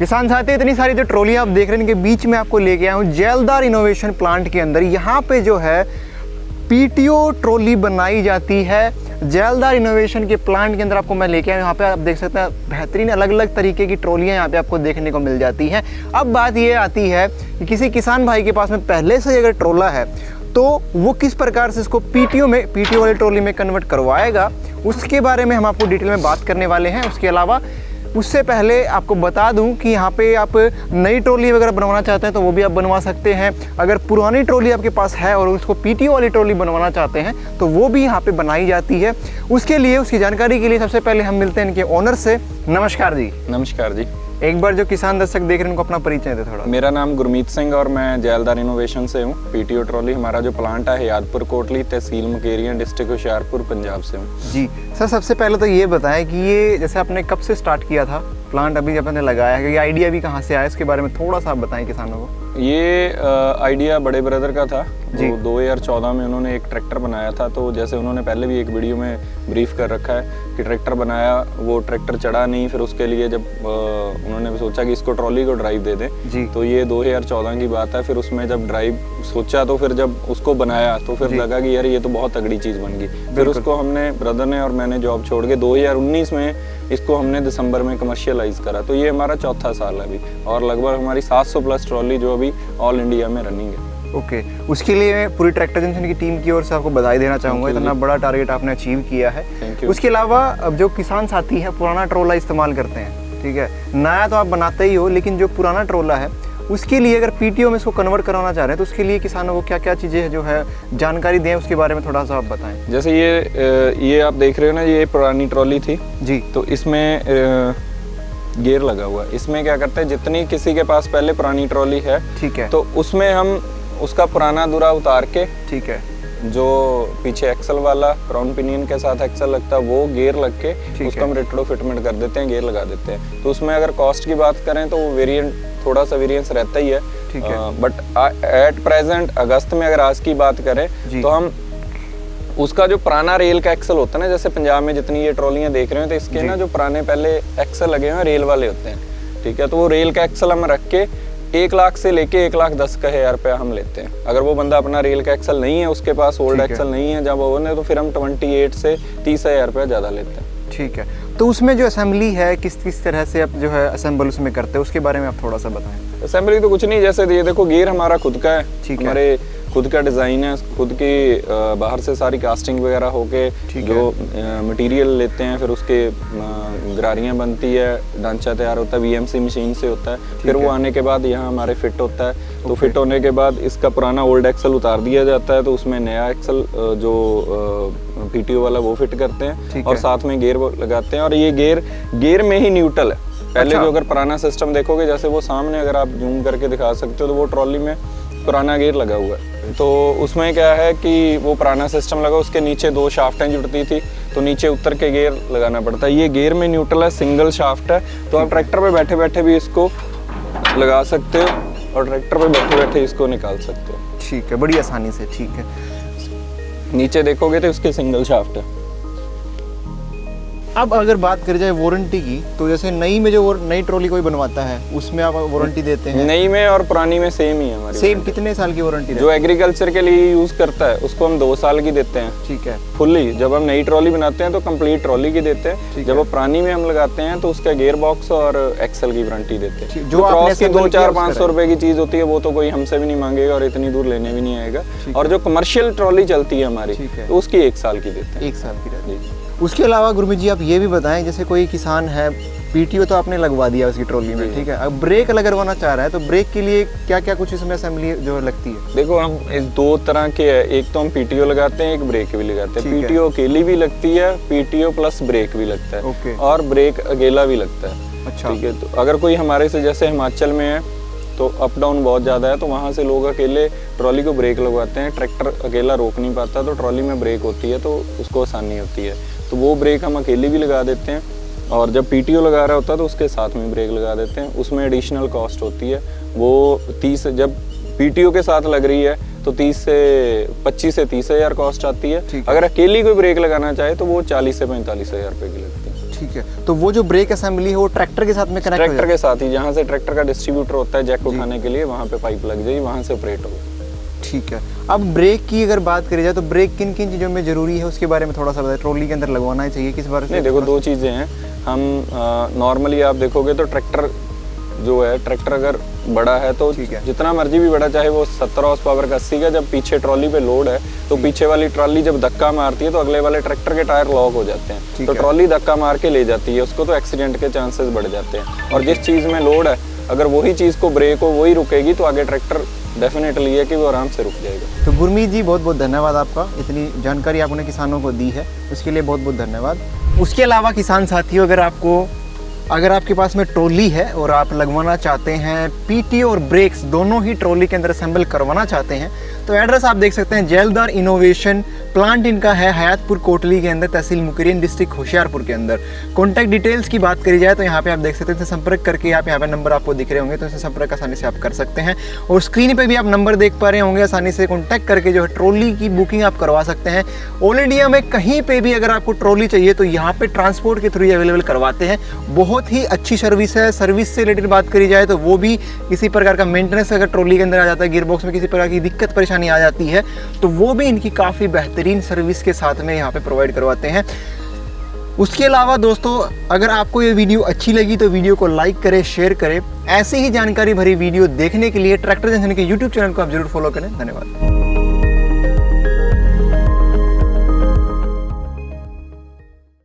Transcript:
किसान साथी, इतनी सारी जो ट्रॉलियाँ आप देख रहे हैं इनके बीच में आपको लेके आया हूँ जैलदार इनोवेशन प्लांट के अंदर। यहाँ पे जो है पीटीओ ट्रॉली बनाई जाती है। जैलदार इनोवेशन के प्लांट के अंदर आपको मैं लेके आया हूँ। यहाँ पे आप देख सकते हैं बेहतरीन अलग अलग तरीके की ट्रॉलियाँ यहाँ पे आपको देखने को मिल जाती हैं। अब बात ये आती है कि किसी किसान भाई के पास में पहले से अगर ट्रॉला है तो वो किस प्रकार से इसको पीटीओ वाली ट्रॉली में कन्वर्ट करवाएगा, उसके बारे में हम आपको डिटेल में बात करने वाले हैं। उसके अलावा उससे पहले आपको बता दूं कि यहाँ पे आप नई ट्रॉली वगैरह बनवाना चाहते हैं तो वो भी आप बनवा सकते हैं। अगर पुरानी ट्रॉली आपके पास है और उसको पीटीओ वाली ट्रॉली बनवाना चाहते हैं तो वो भी यहाँ पे बनाई जाती है। उसके लिए, उसकी जानकारी के लिए सबसे पहले हम मिलते हैं इनके ओनर से। नमस्कार जी। नमस्कार जी। एक बार जो किसान दर्शक देख रहे हैं उनको अपना परिचय दे थोड़ा। मेरा नाम गुरमीत सिंह और मैं जैलदार इनोवेशन से हूँ। पीटीओ ट्रॉली हमारा जो प्लांट है यादपुर कोटली, तहसील मुकेरियां, डिस्ट्रिक्ट होशियारपुर, पंजाब से हूँ जी। सर, सबसे पहले तो ये बताएं कि ये जैसे आपने कब से स्टार्ट किया था प्लांट, अभी आपने लगाया है, ये आइडिया भी कहाँ से आया, इसके बारे में थोड़ा सा आप बताएं किसानों को। ये आइडिया बड़े ब्रदर का था जी। 2014 में उन्होंने एक ट्रैक्टर बनाया था। तो जैसे उन्होंने पहले भी एक वीडियो में ब्रीफ कर रखा है कि ट्रैक्टर बनाया, वो ट्रैक्टर चढ़ा नहीं, फिर उसके लिए जब उन्होंने सोचा कि इसको ट्रॉली को ड्राइव दे दें जी। तो ये 2014 की बात है। फिर उसमें जब ड्राइव सोचा तो फिर जब उसको बनाया तो फिर लगा कि यार ये तो बहुत तगड़ी चीज़ बन गई। फिर उसको हमने, ब्रदर ने और मैंने जॉब छोड़ के 2019 में इसको हमने दिसंबर में कमर्शियलाइज करा। तो ये हमारा चौथा साल है अभी, और लगभग हमारी 700 प्लस ट्रॉली जो अभी ऑल इंडिया में रनिंग है। ओके, उसके लिए मैं पूरी ट्रैक्टर जंक्शन की टीम की ओर से आपको बधाई देना चाहूँगा। इतना बड़ा टारगेट आपने अचीव किया है। उसके अलावा अब जो किसान साथी है पुराना ट्रोला इस्तेमाल करते हैं, ठीक है, नया तो आप बनाते ही हो, लेकिन जो पुराना ट्रोला है उसके लिए अगर पीटीओ में इसको कन्वर्ट कराना चाह रहे हैं तो उसके लिए किसानों को क्या क्या चीज़ें जो है जानकारी दें, उसके बारे में थोड़ा सा आप बताएं। जैसे ये आप देख रहे हो ना, ये पुरानी ट्रॉली थी जी। तो इसमें गियर लगा हुआ है। इसमें क्या करते हैं, जितनी किसी के पास पहले पुरानी ट्रॉली है, ठीक है, तो उसमें हम उसका पुराना दूरा उतार के, ठीक है, जो पीछे एक्सल वाला क्राउन पिनियन के साथ एक्सल लगता है वो गियर लग के उसको हम रेट्रो फिटमेंट कर देते हैं, गियर लगा देते हैं। तो उसमें अगर कॉस्ट की बात करें तो वो वेरिएंट थोड़ा सा वेरिएंस रहता ही है, ठीक है। बट एट प्रेजेंट अगस्त में अगर आज की बात करें तो हम उसका जो पुराना रेल का एक्सल होता है ना, जैसे पंजाब में जितनी ये ट्रॉलियां देख रहे हो तो इसके ना जो पुराने पहले एक्सल लगे हुए हैं रेल वाले होते हैं, ठीक है। तो वो रेल का एक्सल हम रख के 1 लाख से लेके 1,10,000 रुपया हम लेते हैं। अगर वो बंदा अपना रेल का एक्सल नहीं है, उसके पास ओल्ड एक्सल नहीं है जब ओवन है, तो फिर हम 28 से 30,000 रुपया ज़्यादा लेते हैं। ठीक है। तो उसमें जो असेंबली है किस तरह से आप जो है असेंबल उसमें करते हैं, उसके बारे में आप थोड़ा सा बताएं। असेंबली तो कुछ नहीं, जैसे ये देखो गियर हमारा खुद का है, हमारे खुद का डिज़ाइन है, खुद की बाहर से सारी कास्टिंग वगैरह होके जो मटेरियल लेते हैं, फिर उसके गरारियाँ बनती है, ढांचा तैयार होता है, वीएमसी मशीन से होता है। फिर वो आने के बाद यहाँ हमारे फिट होता है। तो फिट होने के बाद इसका पुराना ओल्ड एक्सल उतार दिया जाता है, तो उसमें नया एक्सल जो पीटीओ वाला वो फिट करते हैं और साथ में गियर लगाते हैं। और ये गियर में ही न्यूट्रल है। पहले जो अगर पुराना सिस्टम देखोगे, जैसे वो सामने अगर आप जूम करके दिखा सकते हो, तो वो ट्रॉली में पुराना गियर लगा हुआ है। तो उसमें क्या है कि वो पुराना सिस्टम लगा, उसके नीचे 2 शाफ्टें जुड़ती थी, तो नीचे उतर के गियर लगाना पड़ता है। ये गियर में न्यूट्रल है, सिंगल शाफ्ट है, तो आप ट्रैक्टर पे बैठे बैठे भी इसको लगा सकते हो और ट्रैक्टर पे बैठे बैठे इसको निकाल सकते हो। ठीक है, बड़ी आसानी से। ठीक है, नीचे देखोगे तो उसके सिंगल शाफ्ट है। अब अगर बात करी जाए वारंटी की, तो जैसे नई में जो नई ट्रॉली कोई बनवाता है उसमें आप वारंटी देते हैं? नई में और पुरानी में सेम ही है हमारी। सेम? कितने साल की वारंटी? जो एग्रीकल्चर के लिए यूज करता है उसको हम 2 साल की देते हैं। ठीक है, फुल्ली। जब हम नई ट्रॉली बनाते हैं तो कंप्लीट ट्रॉली की देते हैं। जब वो पुरानी में हम लगाते हैं तो उसका गियर बॉक्स और एक्सल की वारंटी देते हैं। जो क्रॉस की 200-500 रुपए की चीज होती है वो तो कोई हमसे भी नहीं मांगेगा और इतनी दूर लेने भी नहीं आएगा। और जो कमर्शियल ट्रॉली चलती है हमारी, तो उसकी 1 साल की देते हैं। 1 साल की रहती है। उसके अलावा गुरमीत जी आप ये भी बताएं, जैसे कोई किसान है, पीटीओ तो आपने लगवा दिया उसकी ट्रॉली में, ठीक है, अब ब्रेक लगवाना चाह रहा है तो ब्रेक के लिए क्या क्या कुछ इसमें असेंबली जो लगती है? देखो, हम इस 2 तरह के है, एक तो हम पीटीओ लगाते हैं, एक ब्रेक भी लगाते हैं। पीटीओ अकेली भी लगती है, पीटीओ प्लस ब्रेक भी लगता है, और ब्रेक अकेला भी लगता है। अच्छा, ठीक है। तो अगर कोई हमारे से जैसे हिमाचल में है तो अप डाउन बहुत ज़्यादा है, तो वहाँ से लोग अकेले ट्रॉली को ब्रेक लगवाते हैं। ट्रैक्टर अकेला रोक नहीं पाता, तो ट्रॉली में ब्रेक होती है तो उसको आसानी होती है, तो वो ब्रेक हम अकेले भी लगा देते हैं। और जब पीटीओ लगा रहा होता है तो उसके साथ में ब्रेक लगा देते हैं। उसमें एडिशनल कॉस्ट होती है, वो 30, जब पीटीओ के साथ लग रही है तो 25 से 30,000 कॉस्ट आती है। अगर अकेली कोई ब्रेक लगाना चाहे तो वो 40 से 45,000 रुपये की लगती है। ठीक है, तो वो जो ब्रेक असेंबली है वो ट्रैक्टर के साथ में कनेक्ट हो ट्रैक्टर के साथ ही, जहाँ से ट्रैक्टर का डिस्ट्रीब्यूटर होता है जैक उठाने के लिए, वहाँ पे पाइप लग जाएगी, वहाँ से ऑपरेट होगा। ठीक है। अब ब्रेक की अगर बात करी जाए तो ब्रेक किन किन चीज़ों में ज़रूरी है उसके बारे में थोड़ा सा बताइए। ट्रॉली के अंदर लगवाना ही चाहिए किस बारे से? नहीं देखो, दो चीज़ें हैं। हम नॉर्मली आप देखोगे तो ट्रैक्टर जो है, ट्रैक्टर अगर बड़ा है तो जितना मर्जी भी बड़ा, चाहे वो 70 हॉर्स पावर का 80 का, जब पीछे ट्रॉली पे लोड है तो पीछे वाली ट्रॉली जब धक्का मारती है तो अगले वाले ट्रैक्टर के टायर लॉक हो जाते हैं, तो ट्रॉली धक्का मार के ले जाती है उसको, तो एक्सीडेंट के चांसेस बढ़ जाते हैं। और जिस चीज़ में लोड है, अगर वही चीज़ को ब्रेक हो वही रुकेगी तो आगे ट्रैक्टर डेफिनेटली है कि वो आराम से रुक जाएगा। तो गुरमीत जी बहुत बहुत धन्यवाद आपका, इतनी जानकारी आपने किसानों को दी है उसके लिए बहुत बहुत धन्यवाद। उसके अलावा किसान साथियों, अगर आपके पास में ट्रॉली है और आप लगवाना चाहते हैं पीटीओ और ब्रेक्स दोनों ही ट्रॉली के अंदर असेंबल करवाना चाहते हैं, तो एड्रेस आप देख सकते हैं, जेलदार इनोवेशन प्लांट इनका है हयातपुर कोटली के अंदर, तहसील मुकरिन, डिस्ट्रिक्ट होशियारपुर के अंदर। कॉन्टैक्ट डिटेल्स की बात करी जाए तो यहाँ पे आप देख सकते हैं, संपर्क करके आप यहाँ पे नंबर आपको दिख रहे होंगे, तो इसे संपर्क आसानी से आप कर सकते हैं। और स्क्रीन पे भी आप नंबर देख पा रहे होंगे, आसानी से कॉन्टैक्ट करके जो है ट्रॉली की बुकिंग आप करवा सकते हैं। ऑल इंडिया में कहीं पे भी अगर आपको ट्रॉली चाहिए तो यहाँ पे ट्रांसपोर्ट के थ्रू अवेलेबल करवाते हैं। बहुत ही अच्छी सर्विस है। सर्विस से रिलेटेड बात करी जाए तो वो भी किसी प्रकार का मेंटेनेंस अगर ट्रॉली के अंदर आ जाता है, गियरबॉक्स में किसी प्रकार की दिक्कत परेशानी आ जाती है, तो वो भी इनकी काफ़ी बेहतरीन सर्विस के साथ में यहाँ पे प्रोवाइड करवाते हैं। उसके अलावा दोस्तों, अगर आपको ये वीडियो अच्छी लगी तो वीडियो को लाइक करें, शेयर करें। ऐसी ही जानकारी भरी वीडियो देखने के लिए ट्रैक्टर जंक्शन के यूट्यूब चैनल को आप जरूर फॉलो करें। धन्यवाद।